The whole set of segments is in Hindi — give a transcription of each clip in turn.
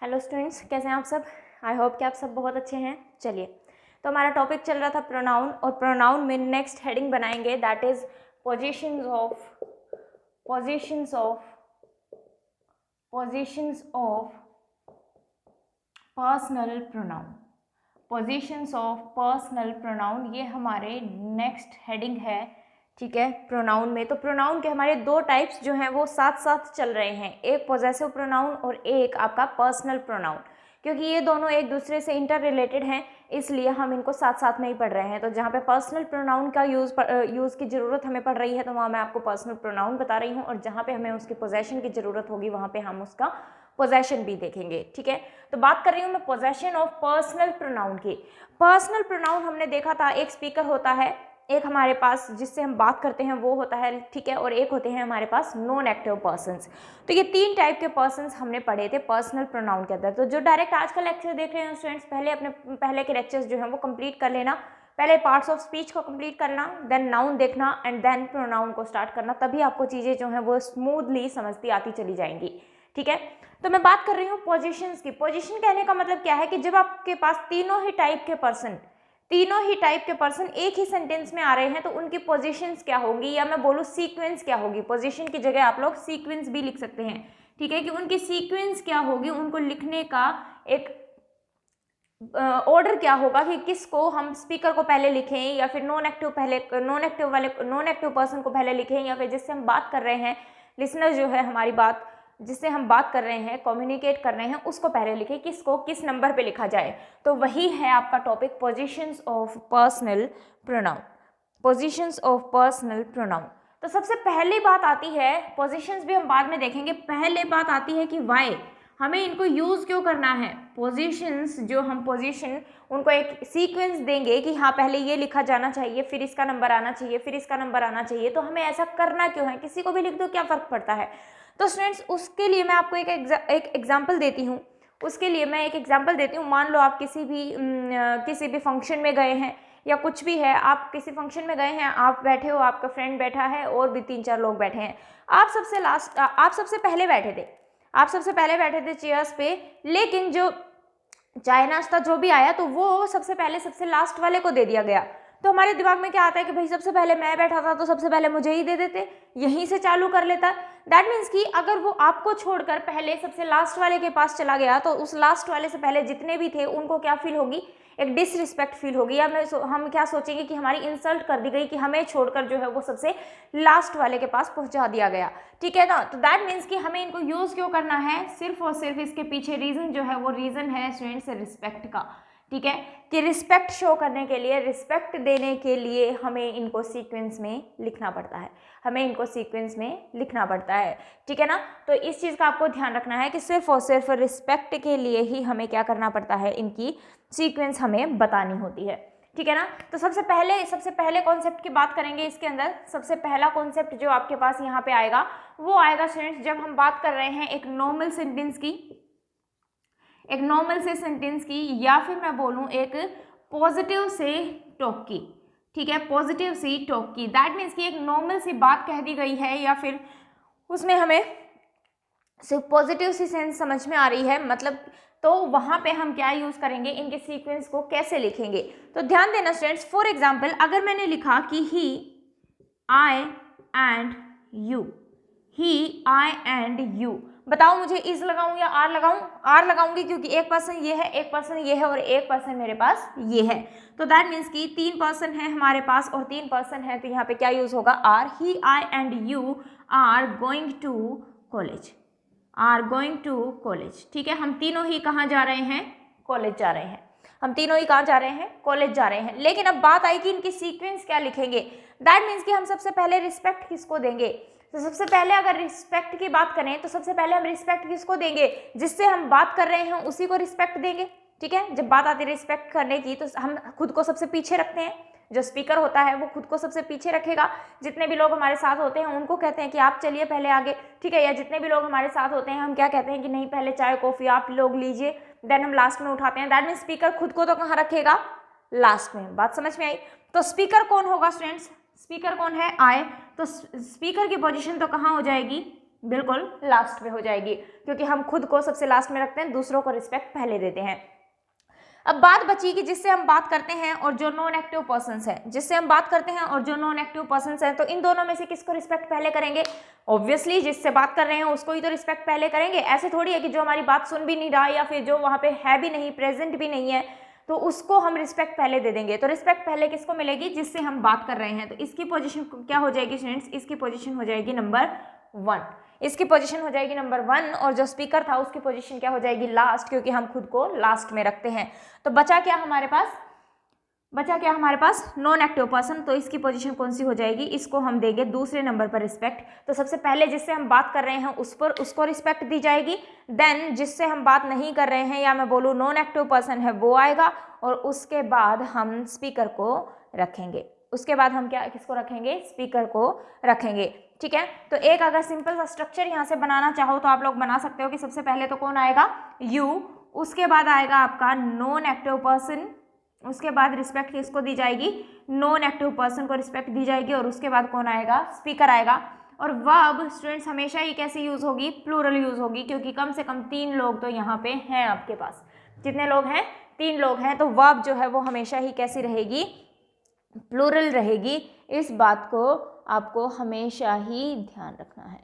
हेलो स्टूडेंट्स, कैसे हैं आप सब। आई होप कि आप सब बहुत अच्छे हैं। चलिए, तो हमारा टॉपिक चल रहा था प्रोनाउन, और प्रोनाउन में नेक्स्ट हेडिंग बनाएंगे that is positions of personal pronoun. Positions of personal pronoun, ये हमारे नेक्स्ट हेडिंग है। ठीक है, प्रोनाउन में तो प्रोनाउन के हमारे दो टाइप्स जो हैं वो साथ साथ चल रहे हैं, एक पॉजेसिव प्रोनाउन और एक आपका पर्सनल प्रोनाउन। क्योंकि ये दोनों एक दूसरे से इंटर रिलेटेड हैं, इसलिए हम इनको साथ साथ में ही पढ़ रहे हैं। तो जहाँ पे पर्सनल प्रोनाउन का यूज़ की ज़रूरत हमें पड़ रही है, तो वहाँ मैं आपको पर्सनल प्रोनाउन बता रही हूँ, और जहाँ पे हमें उसकी पोजेशन की ज़रूरत होगी वहाँ पे हम उसका पोजेशन भी देखेंगे। ठीक है, तो बात कर रही हूँ मैं पोजेशन ऑफ पर्सनल प्रोनाउन की। पर्सनल प्रोनाउन हमने देखा था, एक स्पीकर होता है, एक हमारे पास जिससे हम बात करते हैं वो होता है, ठीक है, और एक होते हैं हमारे पास नॉन एक्टिव पर्सन्स। तो ये तीन टाइप के पर्सन्स हमने पढ़े थे पर्सनल प्रोनाउन के अंदर। तो जो डायरेक्ट आज का लेक्चर देख रहे हैं स्टूडेंट्स, पहले के लेक्चर्स जो हैं वो कंप्लीट कर लेना। पहले पार्ट्स ऑफ स्पीच को कंप्लीट करना, देन नाउन देखना, एंड देन प्रोनाउन को स्टार्ट करना। तभी आपको चीज़ें जो हैं वो स्मूथली समझती आती चली जाएंगी। ठीक है, तो मैं बात कर रही हूँ पोजीशंस की। पोजीशन कहने का मतलब क्या है कि जब आपके पास तीनों ही टाइप के पर्सन एक ही सेंटेंस में आ रहे हैं, तो उनकी पोजीशंस क्या होंगी, या मैं बोलूँ सीक्वेंस क्या होगी। पोजीशन की जगह आप लोग सीक्वेंस भी लिख सकते हैं। ठीक है, कि उनकी सीक्वेंस क्या होगी, उनको लिखने का एक ऑर्डर क्या होगा, कि किसको हम स्पीकर को पहले लिखें, या फिर नॉन एक्टिव पर्सन को पहले लिखें, या फिर जिससे हम बात कर रहे हैं, लिसनर जो है हमारी बात जिससे हम बात कर रहे हैं, कम्युनिकेट कर रहे हैं, उसको पहले लिखें, किसको किस नंबर पे लिखा जाए। तो वही है आपका topic, positions of personal pronoun. Positions of personal pronoun. तो सबसे पहली बात आती है, पोजीशंस भी हम बाद में देखेंगे, पहले बात आती है कि वाई हमें इनको यूज क्यों करना है। पोजीशंस जो हम पोजीशन उनको एक सीक्वेंस देंगे कि हाँ पहले ये लिखा जाना चाहिए, फिर इसका नंबर आना चाहिए, फिर इसका नंबर आना चाहिए। तो हमें ऐसा करना क्यों है, किसी को भी लिख दो, क्या फर्क पड़ता है। तो स्टूडेंट्स, उसके लिए मैं आपको एक एग्जाम्पल देती हूँ। मान लो आप किसी भी फंक्शन में गए हैं, या कुछ भी है, आप किसी फंक्शन में गए हैं, आप बैठे हो, आपका फ्रेंड बैठा है, और भी 3-4 लोग बैठे हैं। आप सबसे पहले बैठे थे चेयर्स पे, लेकिन जो चाय नाश्ता जो भी आया, तो वो सबसे पहले सबसे लास्ट वाले को दे दिया गया। तो हमारे दिमाग में क्या आता है कि भाई सबसे पहले मैं बैठा था, तो सबसे पहले मुझे ही दे देते, यहीं से चालू कर लेता। दैट मीन्स कि अगर वो आपको छोड़कर पहले सबसे लास्ट वाले के पास चला गया, तो उस लास्ट वाले से पहले जितने भी थे उनको क्या फील होगी, एक डिसरिस्पेक्ट फील होगी, या हम क्या सोचेंगे कि हमारी इंसल्ट कर दी गई, कि हमें छोड़कर जो है वो सबसे लास्ट वाले के पास पहुंचा दिया गया। ठीक है ना, तो दैट मीन्स कि हमें इनको यूज क्यों करना है, सिर्फ और सिर्फ इसके पीछे रीजन जो है वो रीजन है स्टूडेंट्स रिस्पेक्ट का। ठीक है, कि रिस्पेक्ट शो करने के लिए, रिस्पेक्ट देने के लिए हमें इनको सीक्वेंस में लिखना पड़ता है। ठीक है ना, तो इस चीज़ का आपको ध्यान रखना है कि सिर्फ और सिर्फ रिस्पेक्ट के लिए ही हमें क्या करना पड़ता है, इनकी सीक्वेंस हमें बतानी होती है। ठीक है ना, तो सबसे पहले कॉन्सेप्ट की बात करेंगे इसके अंदर। सबसे पहला कॉन्सेप्ट जो आपके पास यहाँ पे आएगा, वो आएगा स्टूडेंट्स, जब हम बात कर रहे हैं एक नॉर्मल से सेंटेंस की, या फिर मैं बोलूँ एक पॉजिटिव से टॉक की। ठीक है, पॉजिटिव सी टॉक की, दैट मीन्स कि एक नॉर्मल सी बात कह दी गई है, या फिर उसमें हमें सिर्फ पॉजिटिव सी सेंस समझ में आ रही है, मतलब तो वहाँ पे हम क्या यूज़ करेंगे, इनके सीक्वेंस को कैसे लिखेंगे। तो ध्यान देना स्टूडेंट्स, फॉर एग्जाम्पल अगर मैंने लिखा कि ही आई एंड यू, बताओ मुझे इज लगाऊं या आर लगाऊं। आर लगाऊंगी, क्योंकि एक पर्सन ये है, एक पर्सन ये है, और एक पर्सन मेरे पास ये है। तो दैट मीन्स कि 3 पर्सन है हमारे पास और 3 पर्सन है, तो यहाँ पे क्या यूज होगा, are. He I and you are going to college. ठीक है, हम तीनों ही कहाँ जा रहे हैं, कॉलेज जा रहे हैं। लेकिन अब बात आई कि इनकी सीक्वेंस क्या लिखेंगे। दैट मीन्स कि हम सबसे पहले रिस्पेक्ट किसको देंगे। तो सबसे पहले अगर रिस्पेक्ट की बात करें, तो सबसे पहले हम रिस्पेक्ट किसको देंगे, जिससे हम बात कर रहे हैं उसी को रिस्पेक्ट देंगे। ठीक है, जब बात आती है रिस्पेक्ट करने की, तो हम खुद को सबसे पीछे रखते हैं। जो स्पीकर होता है वो खुद को सबसे पीछे रखेगा, जितने भी लोग हमारे साथ होते हैं उनको कहते हैं कि आप चलिए पहले आगे। ठीक है, या जितने भी लोग हमारे साथ होते हैं हम क्या कहते हैं कि नहीं, पहले चाय कॉफी आप लोग लीजिए, देन हम लास्ट में उठाते हैं। दैट मीन स्पीकर खुद को तो कहाँ रखेगा, लास्ट में। बात समझ में आई। तो स्पीकर कौन होगा स्टूडेंट्स, स्पीकर कौन है, आई। तो स्पीकर की पोजीशन तो कहाँ हो जाएगी, बिल्कुल लास्ट में हो जाएगी, क्योंकि हम खुद को सबसे लास्ट में रखते हैं, दूसरों को रिस्पेक्ट पहले देते हैं। अब बात बची कि जिससे हम बात करते हैं और जो नॉन एक्टिव पर्सन्स हैं, जिससे हम बात करते हैं और जो नॉन एक्टिव पर्सन्स हैं, तो इन दोनों में से किसको रिस्पेक्ट पहले करेंगे? ऑब्वियसली जिससे बात कर रहे हैं उसको ही तो रिस्पेक्ट पहले करेंगे। ऐसे थोड़ी है कि जो हमारी बात सुन भी नहीं रहा या फिर जो वहाँ पे है भी नहीं, प्रेजेंट भी नहीं है, तो उसको हम रिस्पेक्ट पहले दे देंगे। तो रिस्पेक्ट पहले किसको मिलेगी? जिससे हम बात कर रहे हैं। तो इसकी पोजीशन क्या हो जाएगी स्टूडेंट्स? इसकी पोजीशन हो जाएगी नंबर 1। इसकी पोजीशन हो जाएगी नंबर 1 और जो स्पीकर था उसकी पोजीशन क्या हो जाएगी? लास्ट, क्योंकि हम खुद को लास्ट में रखते हैं। तो बचा क्या हमारे पास? बचा क्या हमारे पास? Non active person. तो इसकी पोजीशन कौन सी हो जाएगी? इसको हम देंगे दूसरे नंबर पर रिस्पेक्ट। तो सबसे पहले जिससे हम बात कर रहे हैं उस पर उसको रिस्पेक्ट दी जाएगी। देन जिससे हम बात नहीं कर रहे हैं या मैं बोलूँ नॉन एक्टिव पर्सन है वो आएगा, और उसके बाद हम स्पीकर को रखेंगे। उसके बाद हम क्या किसको रखेंगे? स्पीकर को रखेंगे। ठीक है, तो एक अगर सिंपल सा स्ट्रक्चर यहाँ से बनाना चाहो तो आप लोग बना सकते हो कि सबसे पहले तो कौन आएगा? यू, उसके बाद आएगा आपका नॉन एक्टिव पर्सन, उसके बाद रिस्पेक्ट किसको दी जाएगी? नॉन एक्टिव पर्सन को रिस्पेक्ट दी जाएगी, और उसके बाद कौन आएगा? स्पीकर आएगा। और वर्ब स्टूडेंट्स हमेशा ही कैसे यूज होगी? प्लूरल यूज होगी, क्योंकि कम से कम 3 लोग तो यहाँ पे हैं आपके पास। कितने लोग हैं? 3 लोग हैं। तो वर्ब जो है वो हमेशा ही कैसी रहेगी? प्लूरल रहेगी। इस बात को आपको हमेशा ही ध्यान रखना है।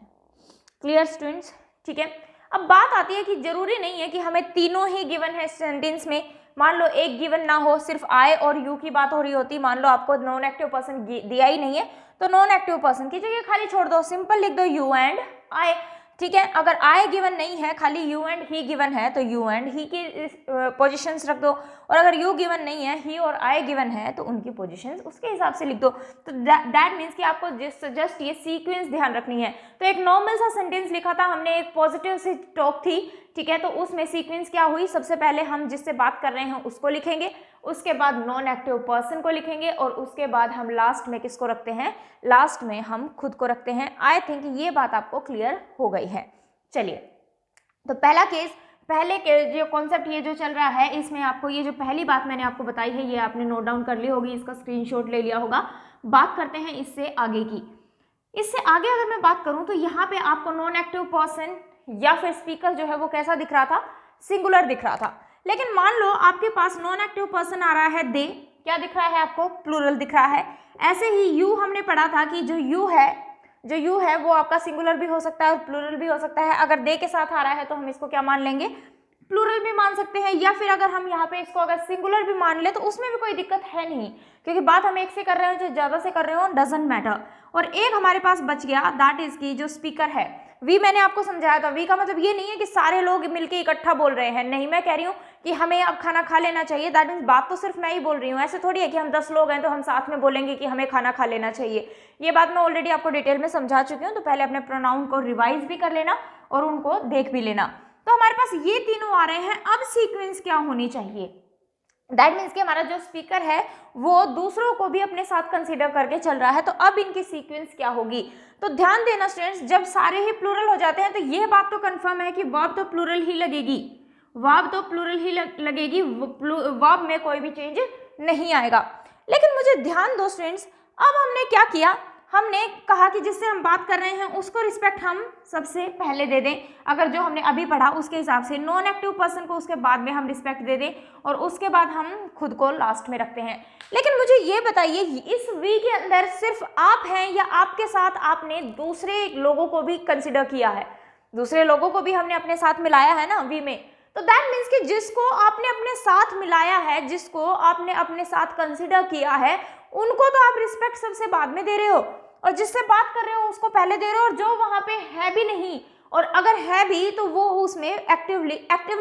Clear students? ठीक है, अब बात आती है कि जरूरी नहीं है कि हमें तीनों ही गिवन है सेंटेंस में। मान लो एक गिवन ना हो, सिर्फ आई और यू की बात हो रही होती, मान लो आपको नॉन एक्टिव पर्सन दिया ही नहीं है, तो नॉन एक्टिव पर्सन की जगह खाली छोड़ दो, सिंपल लिख दो यू एंड आई। ठीक है, अगर आई गिवन नहीं है, खाली यू एंड ही गिवन है, तो यू एंड ही की पोजीशंस रख दो। और अगर यू गिवन नहीं है, ही और आई गिवन है, तो उनकी पोजीशंस उसके हिसाब से लिख दो। तो दैट मीन्स कि आपको जस्ट ये सीक्वेंस ध्यान रखनी है। तो एक नॉर्मल सा सेंटेंस लिखा था हमने, एक पॉजिटिव सी टॉक थी, ठीक है, तो उसमें सीक्वेंस क्या हुई? सबसे पहले हम जिससे बात कर रहे हैं उसको लिखेंगे, उसके बाद नॉन एक्टिव पर्सन को लिखेंगे, और उसके बाद हम लास्ट में किसको रखते हैं? लास्ट में हम खुद को रखते हैं। आई थिंक ये बात आपको क्लियर हो गई है। चलिए, तो पहला केस, पहले के जो कॉन्सेप्ट ये जो चल रहा है, इसमें आपको ये जो पहली बात मैंने आपको बताई है ये आपने नोट डाउन कर ली होगी, इसका स्क्रीनशॉट ले लिया होगा। बात करते हैं इससे आगे की। इससे आगे अगर मैं बात करूं तो यहाँ पे आपको नॉन एक्टिव पर्सन या फिर स्पीकर जो है वो कैसा दिख रहा था? सिंगुलर दिख रहा था। लेकिन मान लो आपके पास नॉन एक्टिव पर्सन आ रहा है दे, क्या दिख रहा है आपको? प्लूरल दिख रहा है। ऐसे ही यू हमने पढ़ा था कि जो यू है वो आपका सिंगुलर भी हो सकता है और प्लूरल भी हो सकता है। अगर दे के साथ आ रहा है तो हम इसको क्या मान लेंगे? प्लूरल भी मान सकते हैं, या फिर अगर हम यहाँ पे इसको अगर सिंगुलर भी मान ले तो उसमें भी कोई दिक्कत है नहीं, क्योंकि बात हम एक से कर रहे हो चाहे ज़्यादा से कर रहे हो, डजंट मैटर। और एक हमारे पास बच गया, दैट इज की जो स्पीकर है वी, मैंने आपको समझाया था। वी का मतलब ये नहीं है कि सारे लोग मिलके इकट्ठा बोल रहे हैं, नहीं, मैं कह रही हूँ कि हमें अब खाना खा लेना चाहिए। दैट मीन्स बात तो सिर्फ मैं ही बोल रही हूँ, ऐसे थोड़ी है कि हम 10 लोग हैं तो हम साथ में बोलेंगे कि हमें खाना खा लेना चाहिए। ये बात मैं ऑलरेडी आपको डिटेल में समझा चुकी हूँ, तो पहले अपने प्रोनाउन को रिवाइज भी कर लेना और उनको देख भी लेना। तो हमारे पास ये तीनों आ रहे हैं। अब सीक्वेंस क्या होनी चाहिए? दैट मीन्स कि हमारा जो स्पीकर है वो दूसरों को भी अपने साथ कंसीडर करके चल रहा है, तो अब इनकी सीक्वेंस क्या होगी? तो ध्यान देना स्टूडेंट्स, जब सारे ही प्लूरल हो जाते हैं तो ये बात तो कंफर्म है कि वर्ब तो प्लूरल ही लगेगी, वर्ब तो प्लूरल ही लगेगी, वर्ब में कोई भी चेंज नहीं आएगा। लेकिन मुझे ध्यान दो स्टूडेंट्स, अब हमने क्या किया? हमने कहा कि जिससे हम बात कर रहे हैं उसको रिस्पेक्ट हम सबसे पहले दे दें। अगर जो हमने अभी पढ़ा उसके हिसाब से नॉन एक्टिव पर्सन को उसके बाद में हम रिस्पेक्ट दे दें, और उसके बाद हम खुद को लास्ट में रखते हैं। लेकिन मुझे ये बताइए, इस वी के अंदर सिर्फ आप हैं या आपके साथ आपने दूसरे लोगों को भी कंसिडर किया है? दूसरे लोगों को भी हमने अपने साथ मिलाया है ना वी में। तो दैट मीन्स कि जिसको आपने अपने साथ मिलाया है, जिसको आपने अपने साथ कंसिडर किया है, उनको तो आप रिस्पेक्ट सबसे बाद में दे रहे हो, और जिससे बात कर रहे हो उसको पहले दे रहे हो, और जो वहां पे है भी नहीं, और अगर है भी तो वो उसमें एक्टिव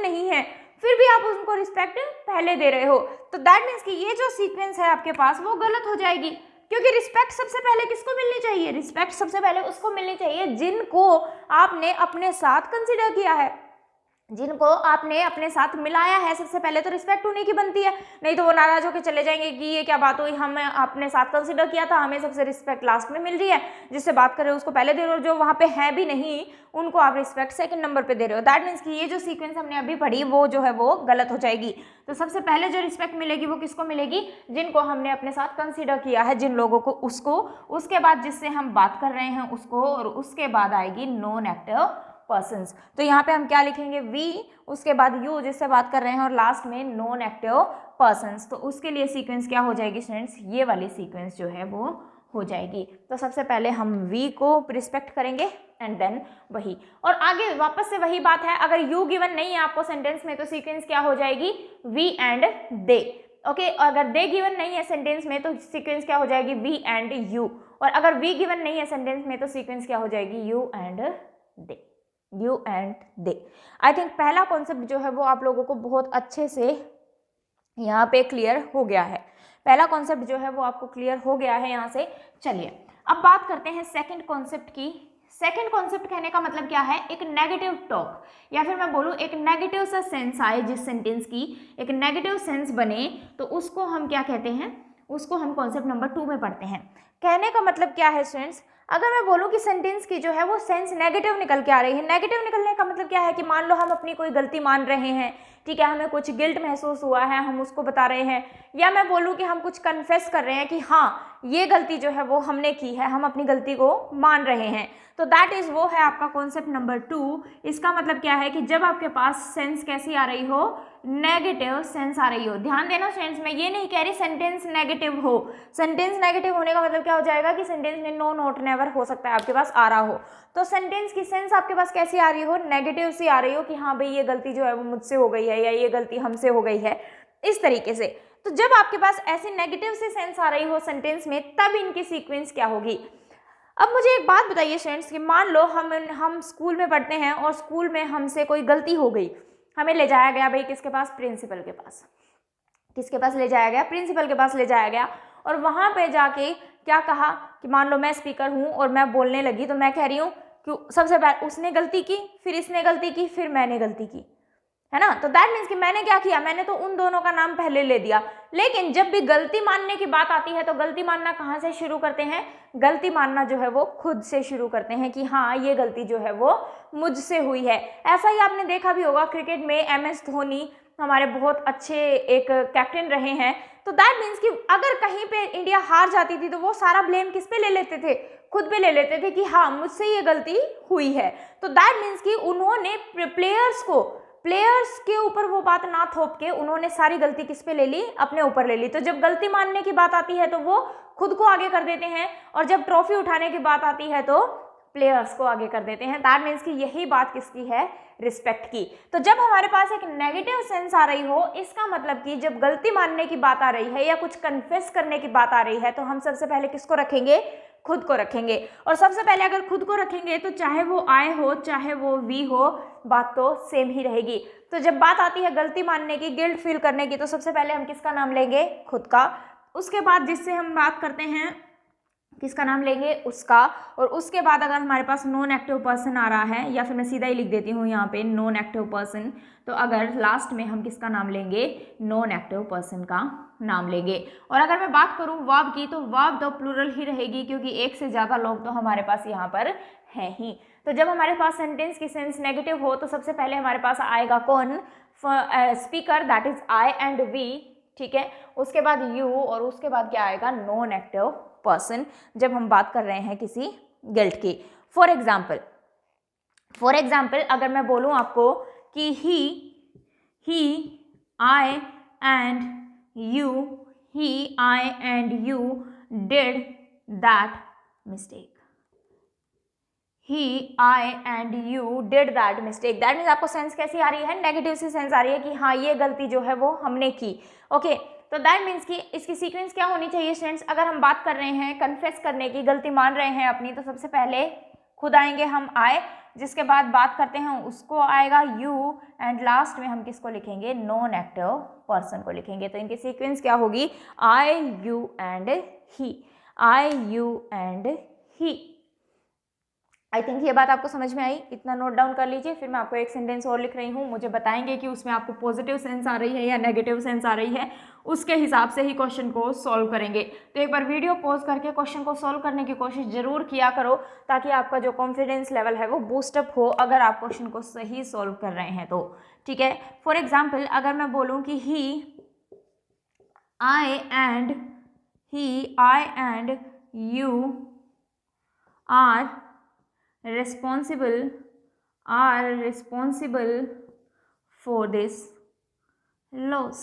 नहीं है, फिर भी आप उनको रिस्पेक्ट पहले दे रहे हो। तो दैट मीन्स कि ये जो सीक्वेंस है आपके पास वो गलत हो जाएगी, क्योंकि रिस्पेक्ट सबसे पहले किसको मिलनी चाहिए? रिस्पेक्ट सबसे पहले उसको मिलनी चाहिए जिनको आपने अपने साथ कंसिडर किया है। जिनको आपने अपने साथ मिलाया है, सबसे पहले तो रिस्पेक्ट उन्हीं की बनती है, नहीं तो वो नाराज होकर चले जाएंगे कि ये क्या बात हुई, हमें अपने साथ कंसिडर किया था, हमें सबसे रिस्पेक्ट लास्ट में मिल रही है, जिससे बात कर रहे हो उसको पहले दे रहे हो, जो वहाँ पे है भी नहीं उनको आप रिस्पेक्ट सेकंड नंबर पे दे रहे हो। दैट मीन्स कि ये जो सीक्वेंस हमने अभी पढ़ी वो जो है वो गलत हो जाएगी। तो सबसे पहले जो रिस्पेक्ट मिलेगी वो किसको मिलेगी, जिनको हमने अपने साथ कंसिडर किया है, जिन लोगों को, उसको, उसके बाद जिससे हम बात कर रहे हैं उसको, और उसके बाद आएगी नॉन एक्टिव पर्सन्स। तो यहाँ पे हम क्या लिखेंगे, वी, उसके बाद यू जिससे बात कर रहे हैं, और लास्ट में नॉन एक्टिव पर्सन्स। तो उसके लिए सीक्वेंस क्या हो जाएगी स्टूडेंट्स, ये वाली सीक्वेंस जो है वो हो जाएगी। तो सबसे पहले हम वी को रिस्पेक्ट करेंगे एंड देन वही, और आगे वापस से वही बात है, अगर यू गिवन नहीं है आपको सेंटेंस में तो सीक्वेंस क्या हो जाएगी, वी एंड दे। ओके, अगर दे गिवन नहीं है सेंटेंस में तो सीक्वेंस क्या हो जाएगी, वी एंड यू, और अगर वी गिवन नहीं है सेंटेंस में तो सीक्वेंस क्या हो जाएगी, you and they, you and they. I think पहला कॉन्सेप्ट जो है वो आप लोगों को बहुत अच्छे से यहाँ पे क्लियर हो गया है, पहला कॉन्सेप्ट जो है वो आपको क्लियर हो गया है यहाँ से। चलिए अब बात करते हैं सेकंड कॉन्सेप्ट की। सेकंड कॉन्सेप्ट कहने का मतलब क्या है, एक नेगेटिव टॉक, या फिर मैं बोलूँ एक नेगेटिव सा सेंस आए, जिस सेंटेंस की एक नेगेटिव सेंस बने, तो उसको हम क्या कहते हैं, उसको हम कॉन्सेप्ट नंबर 2 में पढ़ते हैं। कहने का मतलब क्या है स्टूडेंट्स, अगर मैं बोलूँ कि सेंटेंस की जो है वो सेंस नेगेटिव निकल के आ रही है, नेगेटिव निकलने का मतलब क्या है कि मान लो हम अपनी कोई गलती मान रहे हैं, ठीक है, हमें कुछ गिल्ट महसूस हुआ है, हम उसको बता रहे हैं, या मैं बोलूँ कि हम कुछ कन्फेस कर रहे हैं कि हाँ ये गलती जो है वो हमने की है, हम अपनी गलती को मान रहे हैं, तो दैट इज वो है आपका कॉन्सेप्ट नंबर 2। इसका मतलब क्या है कि जब आपके पास सेंस कैसी आ रही हो, नेगेटिव सेंस आ रही हो। ध्यान देना सेंस में ये नहीं कह रही सेंटेंस नेगेटिव हो, सेंटेंस नेगेटिव होने का मतलब क्या हो जाएगा कि सेंटेंस में नो, नॉट, नेवर हो सकता है आपके पास आ रहा हो, तो सेंटेंस की सेंस आपके पास कैसी आ रही हो, नेगेटिव सी आ रही हो कि हाँ भाई ये गलती जो है वो मुझसे हो गई है, या ये गलती हमसे हो गई है, इस तरीके से। तो जब आपके पास ऐसी नेगेटिव सी सेंस आ रही हो सेंटेंस में, तब इनकी सीक्वेंस क्या होगी। अब मुझे एक बात बताइए स्टूडेंट्स कि मान लो हम स्कूल में पढ़ते हैं और स्कूल में हमसे कोई गलती हो गई, हमें ले जाया गया भाई किसके पास, प्रिंसिपल के पास। किसके पास ले जाया गया, प्रिंसिपल के पास ले जाया गया, और वहाँ पे जाके क्या कहा कि मान लो मैं स्पीकर हूँ और मैं बोलने लगी, तो मैं कह रही हूँ कि सबसे पहले उसने गलती की, फिर इसने गलती की, फिर मैंने गलती की, है ना। तो दैट मीन्स कि मैंने क्या किया, मैंने तो उन दोनों का नाम पहले ले दिया। लेकिन जब भी गलती मानने की बात आती है तो गलती मानना कहाँ से शुरू करते हैं, गलती मानना जो है वो खुद से शुरू करते हैं कि हाँ ये गलती जो है वो मुझसे हुई है। ऐसा ही आपने देखा भी होगा क्रिकेट में, MS धोनी हमारे बहुत अच्छे एक कैप्टन रहे हैं, तो दैट मीन्स कि अगर कहीं पे इंडिया हार जाती थी तो वो सारा ब्लेम किस पे ले लेते थे, खुद पे ले लेते थे कि हाँ मुझसे ये गलती हुई है। तो दैट मीन्स कि उन्होंने प्लेयर्स के ऊपर वो बात ना थोप के उन्होंने सारी गलती किस पे ले ली, अपने ऊपर ले ली। तो जब गलती मानने की बात आती है तो वो खुद को आगे कर देते हैं, और जब ट्रॉफी उठाने की बात आती है तो प्लेयर्स को आगे कर देते हैं। दैट मीन्स कि यही बात किसकी है, रिस्पेक्ट की। तो जब हमारे पास एक नेगेटिव सेंस आ रही हो, इसका मतलब कि जब गलती मानने की बात आ रही है या कुछ कन्फेस करने की बात आ रही है, तो हम सबसे पहले किसको रखेंगे, खुद को रखेंगे। और सबसे पहले अगर खुद को रखेंगे तो चाहे वो आई हो चाहे वो वी हो, बात तो सेम ही रहेगी। तो जब बात आती है गलती मानने की, गिल्ट फील करने की, तो सबसे पहले हम किसका नाम लेंगे, खुद का। उसके बाद जिससे हम बात करते हैं किसका नाम लेंगे, उसका। और उसके बाद अगर हमारे पास नॉन एक्टिव पर्सन आ रहा है, या फिर मैं सीधा ही लिख देती हूँ यहाँ पे नॉन एक्टिव पर्सन, तो अगर लास्ट में हम किसका नाम लेंगे, नॉन एक्टिव पर्सन का नाम लेंगे। और अगर मैं बात करूँ वर्ब की, तो वर्ब तो प्लूरल ही रहेगी, क्योंकि एक से ज़्यादा लोग तो हमारे पास यहाँ पर हैं ही। तो जब हमारे पास सेंटेंस की सेंस नेगेटिव हो तो सबसे पहले हमारे पास आएगा कौन, speaker, that is I and we, ठीक है। उसके बाद यू, और उसके बाद क्या आएगा, नॉन एक्टिव पर्सन, जब हम बात कर रहे हैं किसी गिल्ट की। फॉर एग्जाम्पल अगर मैं बोलूं आपको कि he I and you did that mistake, he I and you did that mistake. That means आपको सेंस कैसी आ रही है, नेगेटिव सी सेंस आ रही है कि हाँ ये गलती जो है वो हमने की। ओके, तो दैट मीन्स कि इसकी सीक्वेंस क्या होनी चाहिए स्टूडेंट्स, अगर हम बात कर रहे हैं कन्फेस करने की, गलती मान रहे हैं अपनी, तो सबसे पहले खुद आएंगे हम आए, जिसके बाद बात करते हैं उसको आएगा यू, एंड लास्ट में हम किसको लिखेंगे, नॉन एक्टिव पर्सन को लिखेंगे। तो इनकी सीक्वेंस क्या होगी, I you and he, I you and he. I think ये बात आपको समझ में आई, इतना नोट डाउन कर लीजिए। फिर मैं आपको एक सेंटेंस और लिख रही हूँ, मुझे बताएंगे कि उसमें आपको पॉजिटिव सेंस आ रही है या नेगेटिव सेंस आ रही है, उसके हिसाब से ही क्वेश्चन को सॉल्व करेंगे। तो एक बार वीडियो पॉज करके क्वेश्चन को सॉल्व करने की कोशिश जरूर किया करो, ताकि आपका जो कॉन्फिडेंस लेवल है वो बूस्टअप हो अगर आप क्वेश्चन को सही सॉल्व कर रहे हैं तो, ठीक है। फॉर एग्जाम्पल अगर मैं बोलूँ कि I and you are responsible for this loss.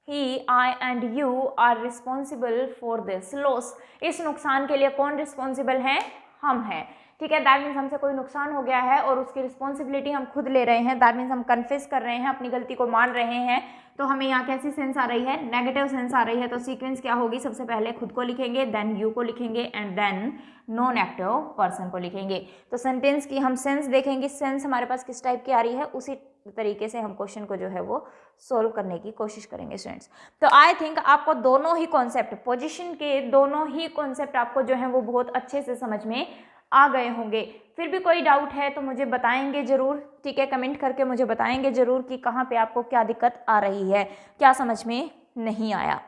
He, I and you are responsible for this loss. इस नुकसान के लिए कौन रिस्पॉन्सिबल है? हम हैं, ठीक है। दैट मीन्स हमसे कोई नुकसान हो गया है और उसकी रिस्पॉन्सिबिलिटी हम खुद ले रहे हैं। दैट मीन्स हम कन्फेस कर रहे हैं, अपनी गलती को मान रहे हैं। तो हमें यहाँ कैसी सेंस आ रही है? नेगेटिव सेंस आ रही है। तो सीक्वेंस क्या होगी? सबसे पहले खुद को लिखेंगे, देन यू को लिखेंगे and then non active person को लिखेंगे। तो सेंटेंस की हम सेंस देखेंगे, सेंस हमारे पास किस टाइप की आ रही है, उसी तरीके से हम क्वेश्चन को जो है वो सोल्व करने की कोशिश करेंगे स्टूडेंट्स। तो आई थिंक आपको दोनों ही कॉन्सेप्ट, पोजीशन के दोनों ही कॉन्सेप्ट आपको जो है वो बहुत अच्छे से समझ में आ गए होंगे। फिर भी कोई डाउट है तो मुझे बताएंगे जरूर, ठीक है। कमेंट करके मुझे बताएंगे जरूर कि कहाँ पे आपको क्या दिक्कत आ रही है, क्या समझ में नहीं आया,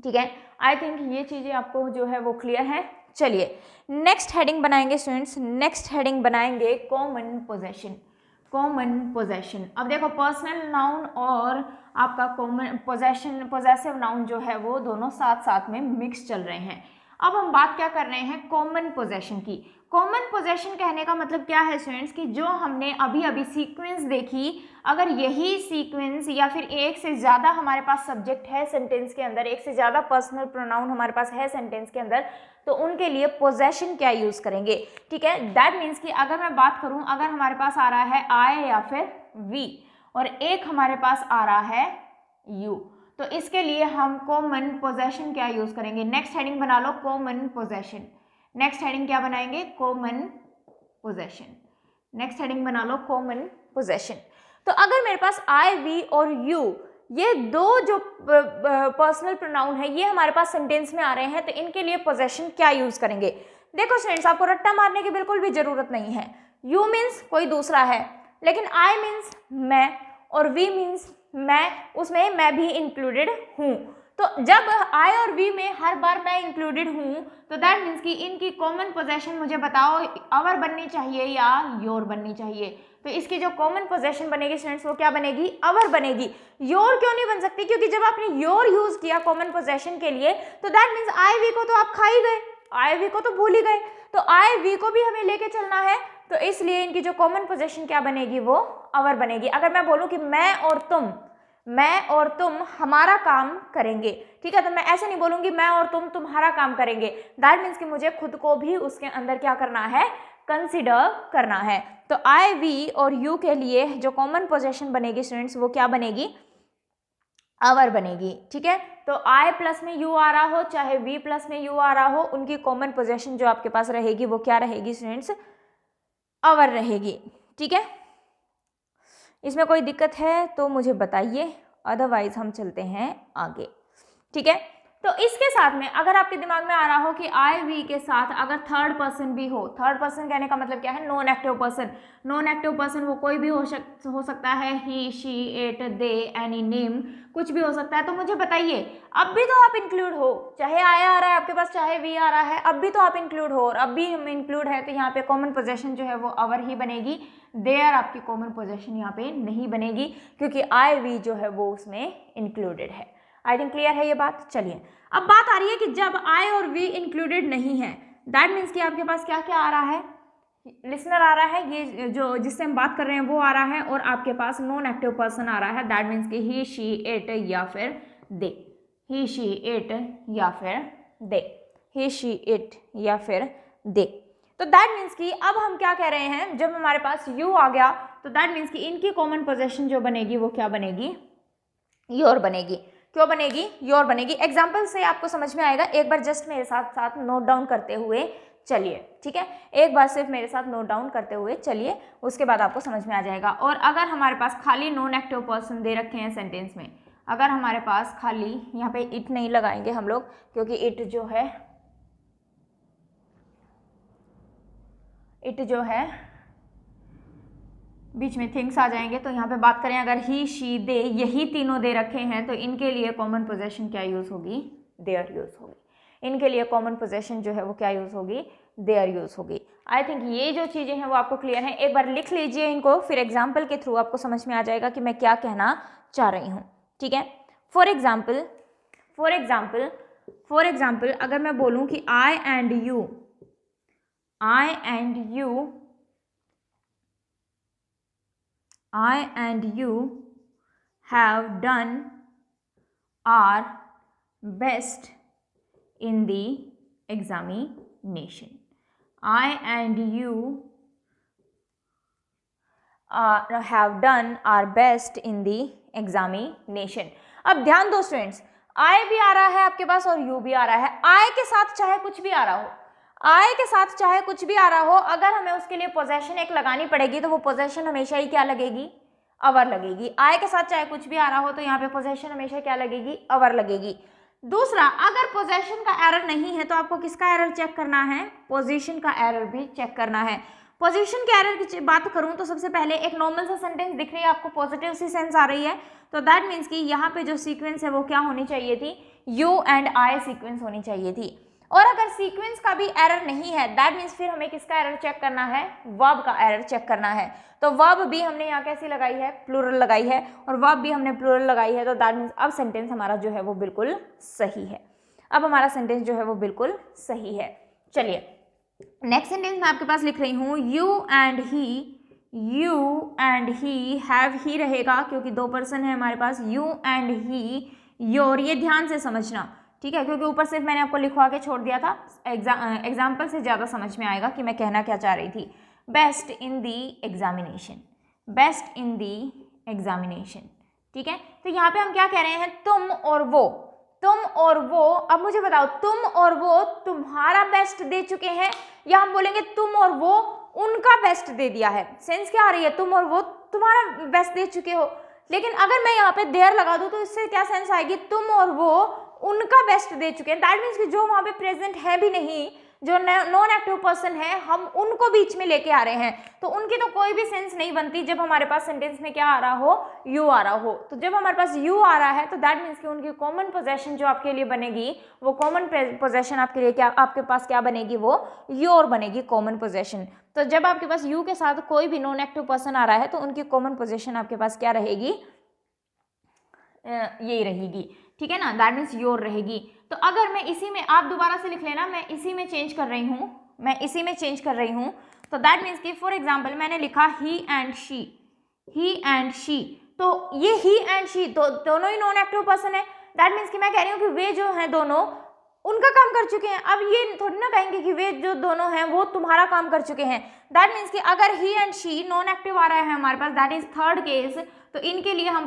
ठीक है। आई थिंक ये चीज़ें आपको जो है वो क्लियर है। चलिए नेक्स्ट हेडिंग बनाएंगे स्टूडेंट्स, नेक्स्ट हेडिंग बनाएंगे कॉमन पोजेशन। कॉमन पोजेशन, अब देखो पर्सनल नाउन और आपका कॉमन पोजेशन, पोजेसिव नाउन जो है वो दोनों साथ साथ में मिक्स चल रहे हैं। अब हम बात क्या कर रहे हैं? कॉमन पोजेशन की। कॉमन पोजेशन कहने का मतलब क्या है स्टूडेंट्स कि जो हमने अभी अभी सीक्वेंस देखी, अगर यही सीक्वेंस या फिर एक से ज़्यादा हमारे पास सब्जेक्ट है सेंटेंस के अंदर, एक से ज़्यादा पर्सनल प्रोनाउन हमारे पास है सेंटेंस के अंदर, तो उनके लिए पोजेशन क्या यूज़ करेंगे, ठीक है। दैट मीन्स कि अगर मैं बात करूं, अगर हमारे पास आ रहा है आई या फिर वी और एक हमारे पास आ रहा है यू, तो इसके लिए हम कॉमन पोजेशन क्या यूज़ करेंगे? नेक्स्ट हेडिंग बना लो कॉमन पोजेशन। नेक्स्ट हेडिंग क्या बनाएंगे? Common possession. नेक्स्ट हेडिंग बना लो कॉमन पोजेशन। तो अगर मेरे पास आई, वी और यू, ये दो जो पर्सनल प्रोनाउन है, ये हमारे पास सेंटेंस में आ रहे हैं, तो इनके लिए पोजेशन क्या यूज करेंगे? देखो स्टूडेंट्स, आपको रट्टा मारने की बिल्कुल भी जरूरत नहीं है। यू मीन्स कोई दूसरा है, लेकिन आई मीन्स मैं और वी मीन्स मैं, उसमें मैं भी इंक्लूडेड हूँ। तो जब आई और वी में हर बार मैं इंक्लूडेड हूँ, तो दैट मीन्स कि इनकी कॉमन पोजेशन मुझे बताओ, अवर बननी चाहिए या योर बननी चाहिए? तो इसकी जो कॉमन पोजेशन बनेगी स्टूडेंट्स वो क्या बनेगी? अवर बनेगी। योर क्यों नहीं बन सकती? क्योंकि जब आपने योर यूज किया कॉमन पोजेशन के लिए, तो दैट मीन्स आई वी को तो आप खा ही गए, आई वी को तो भूल ही गए, तो आई वी को भी हमें लेके चलना है। तो इसलिए इनकी जो कॉमन पोजेशन क्या बनेगी? वो अवर बनेगी। अगर मैं बोलूँ कि मैं और तुम हमारा काम करेंगे, ठीक है, तो मैं ऐसे नहीं बोलूंगी मैं और तुम तुम्हारा काम करेंगे। दैट मीन्स कि मुझे खुद को भी उसके अंदर क्या करना है? कंसिडर करना है। तो आई, वी और यू के लिए जो कॉमन पोजेशन बनेगी स्टूडेंट्स वो क्या बनेगी? अवर बनेगी, ठीक है। तो आई प्लस में यू आ रहा हो, चाहे वी प्लस में यू आ रहा हो, उनकी कॉमन पोजेशन जो आपके पास रहेगी वो क्या रहेगी स्टूडेंट्स? अवर रहेगी, ठीक है। इसमें कोई दिक्कत है तो मुझे बताइए, अदरवाइज हम चलते हैं आगे, ठीक है। तो इसके साथ में अगर आपके दिमाग में आ रहा हो कि आई, वी के साथ अगर थर्ड पर्सन भी हो, थर्ड पर्सन कहने का मतलब क्या है? Non active person. Non active person वो कोई भी हो सकता है, he, she, it, they, any, name, कुछ भी हो सकता है। तो मुझे बताइए, अब भी तो आप इंक्लूड हो, चाहे आई आ रहा है आपके पास, चाहे वी आ रहा है, अब भी तो आप इंक्लूड हो, और अब भी हम इंक्लूड है, तो यहाँ पे कॉमन पोजेशन जो है वो अवर ही बनेगी। देयर आपकी कॉमन पोजेशन यहाँ पे नहीं बनेगी, क्योंकि आई, वी जो है वो उसमें इंक्लूडेड है। आई थिंक क्लियर है ये बात। चलिए अब बात आ रही है कि जब आई और वी इंक्लूडेड नहीं है, दैट मीन्स कि आपके पास क्या क्या आ रहा है? लिसनर आ रहा है, ये जो जिससे हम बात कर रहे हैं वो आ रहा है, और आपके पास नॉन एक्टिव पर्सन आ रहा है। दैट मीन्स कि ही, शी, इट या फिर दे, ही, शी, इट या फिर दे, ही, शी, इट या फिर दे। तो दैट मीन्स कि अब हम क्या कह रहे हैं, जब हमारे पास यू आ गया, तो दैट मीन्स कि इनकी कॉमन पोजेशन जो बनेगी वो क्या बनेगी? योर बनेगी। क्यों बनेगी? योर बनेगी। एग्जाम्पल से आपको समझ में आएगा, एक बार जस्ट मेरे साथ साथ नोट डाउन करते हुए चलिए, ठीक है। एक बार सिर्फ मेरे साथ नोट डाउन करते हुए चलिए, उसके बाद आपको समझ में आ जाएगा। और अगर हमारे पास खाली नॉन एक्टिव पर्सन दे रखे हैं सेंटेंस में, अगर हमारे पास खाली, यहाँ पे इट नहीं लगाएंगे हम लोग, क्योंकि इट जो है इट जो है बीच में थिंग्स आ जाएंगे। तो यहाँ पे बात करें अगर ही, शी, दे, यही तीनों दे रखे हैं तो इनके लिए कॉमन पोजेशन क्या यूज़ होगी? देयर यूज़ होगी। इनके लिए कॉमन पोजेशन जो है वो क्या यूज़ होगी? देयर यूज़ होगी। आई थिंक ये जो चीज़ें हैं वो आपको क्लियर हैं। एक बार लिख लीजिए इनको, फिर एग्जाम्पल के थ्रू आपको समझ में आ जाएगा कि मैं क्या कहना चाह रही हूँ। ठीक है, फॉर एग्जाम्पल अगर मैं बोलूँ कि I and you have done our best in the examination. I and you have done our best in the examination. अब ध्यान दो स्टूडेंट्स, I भी आ रहा है आपके पास और you भी आ रहा है। I के साथ चाहे कुछ भी आ रहा हो, I के साथ चाहे कुछ भी आ रहा हो, अगर हमें उसके लिए पोजेशन एक लगानी पड़ेगी तो वो पोजेशन हमेशा ही क्या लगेगी? अवर लगेगी। आई के साथ चाहे कुछ भी आ रहा हो तो यहाँ पे पोजेशन हमेशा क्या लगेगी? अवर लगेगी। दूसरा, अगर पोजेशन का एरर नहीं है तो आपको किसका एरर चेक करना है? पोजीशन का एरर भी चेक करना है। पोजीशन के एरर की बात करूं तो सबसे पहले एक नॉर्मल सा सेंटेंस दिख रही है आपको, पॉजिटिव सी सेंस आ रही है, तो दैट मीन्स कि यहाँ पे जो सीक्वेंस है वो क्या होनी चाहिए थी? यू एंड आई सीक्वेंस होनी चाहिए थी। और अगर सीक्वेंस का भी एरर नहीं है दैट मीन्स फिर हमें किसका एरर चेक करना है? वर्ब का एरर चेक करना है। तो वर्ब भी हमने यहाँ कैसी लगाई है? प्लूरल लगाई है, और वर्ब भी हमने प्लूरल लगाई है, तो दैट मीन्स अब सेंटेंस हमारा जो है वो बिल्कुल सही है। अब हमारा सेंटेंस जो है वो बिल्कुल सही है। चलिए नेक्स्ट सेंटेंस मैं आपके पास लिख रही हूँ, you and he have he रहेगा क्योंकि दो पर्सन है हमारे पास, यू एंड ही, योर, ये ध्यान से समझना, ठीक है, क्योंकि ऊपर सिर्फ मैंने आपको लिखवा के छोड़ दिया था, एग्जाम्पल से ज़्यादा समझ में आएगा कि मैं कहना क्या चाह रही थी। Best in the examination, best in the examination, ठीक है। तो यहाँ पे हम क्या कह रहे हैं? तुम और वो। अब मुझे बताओ, तुम और वो तुम्हारा बेस्ट दे चुके हैं, या हम बोलेंगे तुम और वो उनका बेस्ट दे दिया है? सेंस क्या आ रही है? तुम और वो तुम्हारा बेस्ट दे चुके हो। लेकिन अगर मैं यहाँ पे देयर लगा दूँ तो इससे क्या सेंस आएगी? तुम और वो उनका बेस्ट दे चुके हैं। दैट मीन्स कि जो वहाँ पे प्रेजेंट है भी नहीं, जो नॉन एक्टिव पर्सन है, हम उनको बीच में लेके आ रहे हैं, तो उनकी तो कोई भी सेंस नहीं बनती जब हमारे पास सेंटेंस में क्या आ रहा हो? यू आ रहा हो। तो जब हमारे पास यू आ रहा है तो दैट मीन्स कि उनकी कॉमन पोजेशन जो आपके लिए बनेगी, वो कॉमन पोजेशन आपके लिए क्या, आपके पास क्या बनेगी? वो योर बनेगी, कॉमन पोजेशन। तो जब आपके पास यू के साथ कोई भी नॉन एक्टिव पर्सन आ रहा है तो उनकी कॉमन पोजेशन आपके पास क्या रहेगी? यही रहेगी, ठीक है ना, दैट मीन्स योर रहेगी। तो अगर मैं इसी में, आप दोबारा से लिख लेना, मैं इसी में चेंज कर रही हूँ, तो दैट मीन्स कि फॉर एग्जाम्पल मैंने लिखा ही एंड शी, तो ये ही एंड शी दोनों ही नॉन एक्टिव पर्सन है। दैट मीन्स कि मैं कह रही हूँ कि वे जो हैं दोनों उनका काम कर चुके हैं। अब ये थोड़ी ना कहेंगे कि वे जो दोनों हैं वो तुम्हारा काम कर चुके हैं। दैट मीन्स कि अगर ही एंड शी नॉन एक्टिव आ रहा है हमारे पास, दैट इज थर्ड केस, तो इनके लिए हम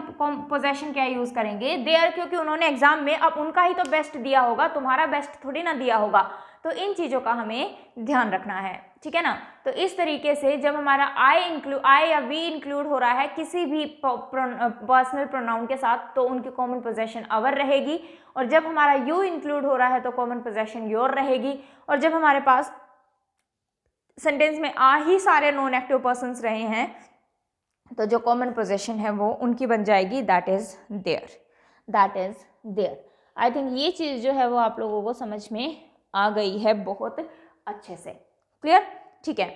पोजेशन क्या यूज करेंगे? देयर, क्योंकि उन्होंने एग्जाम में अब उनका ही तो बेस्ट दिया होगा, तुम्हारा बेस्ट थोड़ी ना दिया होगा। तो इन चीज़ों का हमें ध्यान रखना है, ठीक है ना। तो इस तरीके से जब हमारा आई या वी इंक्लूड हो रहा है किसी भी पर्सनल प्रोनाउन के साथ तो उनकी कॉमन पोजेशन अवर रहेगी, और जब हमारा यू इंक्लूड हो रहा है तो कॉमन पोजेशन योर रहेगी, और जब हमारे पास सेंटेंस में आ ही सारे नॉन एक्टिव पर्सन्स रहे हैं तो जो कॉमन पोजेशन है वो उनकी बन जाएगी, that is there. I think ये चीज़ जो है वो आप लोगों को समझ में आ गई है बहुत अच्छे से, क्लियर, ठीक है।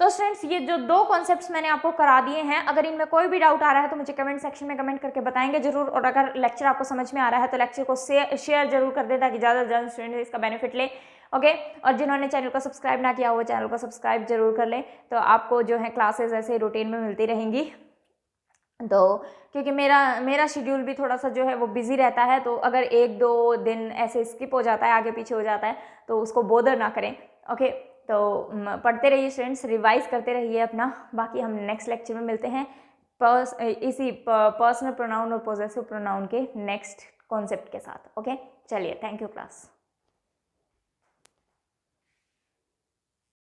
तो स्टूडेंट्स ये जो दो कॉन्सेप्ट्स मैंने आपको करा दिए हैं, अगर इनमें कोई भी डाउट आ रहा है तो मुझे कमेंट सेक्शन में कमेंट करके बताएंगे जरूर, और अगर लेक्चर आपको समझ में आ रहा है तो लेक्चर को शेयर जरूर कर दें ताकि ज़्यादा से ज़्यादा स्टूडेंट इसका बेनिफिट ले, ओके। और जिन्होंने चैनल को सब्सक्राइब ना किया वो चैनल को सब्सक्राइब जरूर कर लें, तो आपको जो है क्लासेस ऐसे रूटीन में मिलती रहेंगी। तो क्योंकि मेरा शेड्यूल भी थोड़ा सा जो है वो बिजी रहता है, तो अगर एक दो दिन ऐसे स्किप हो जाता है, आगे पीछे हो जाता है, तो उसको बोदर ना करें, ओके। तो पढ़ते रहिए स्टूडेंट्स, रिवाइज करते रहिए अपना। बाकी हम नेक्स्ट लेक्चर में मिलते हैं इसी पर्सनल प्रोनाउन और पोजेसिव प्रोनाउन के नेक्स्ट कॉन्सेप्ट के साथ, ओके। चलिए, थैंक यू क्लास।